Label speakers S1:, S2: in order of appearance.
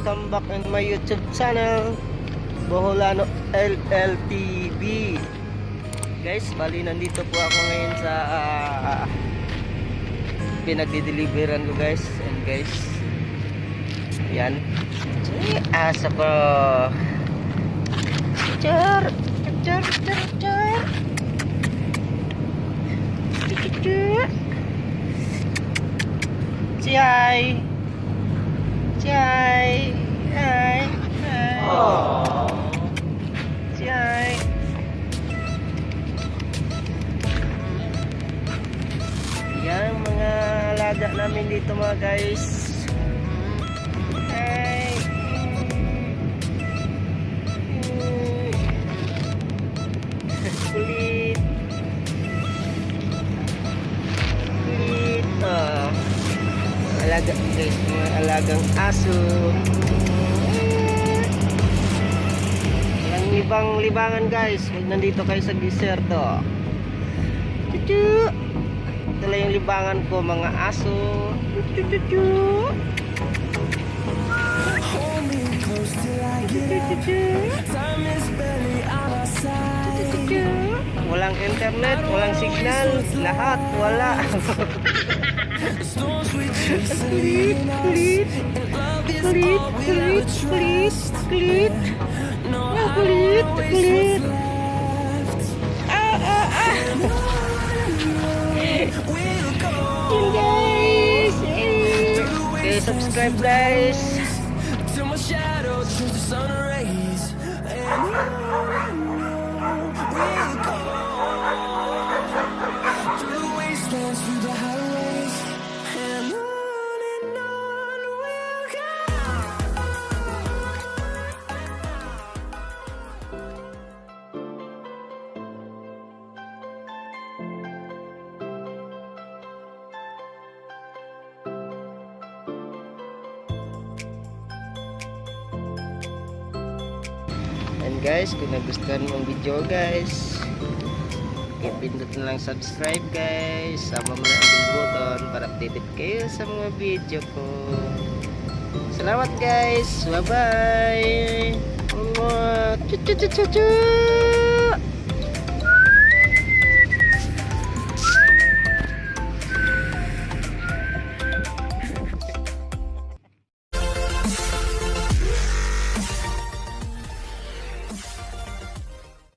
S1: welcome back on my YouTube channel, Boholano LLTV. Guys, bali nandito po ako ngayon sa pinagdi-deliveran ko guys. And guys, yan, asa po. Char. Chay. Chay. Ay. Oh. Chay. Yan mga alaga namin dito mga guys. Ay. Kulit. Alaga guys, mga alagang aso. Walang libang-libangan guys. Nandito kayo sa diserto. Chuchu. Ito lang yung libangan ko, mga aso. Chuchu. Walang internet, walang signal, lahat wala. Kulit. Guys, okay, subscribe guys. And guys, kung nagustuhan mo ang video guys, pindot na lang subscribe guys, sama mo na ang bell button para updated kayo sa mga video ko. Salamat guys, bye bye.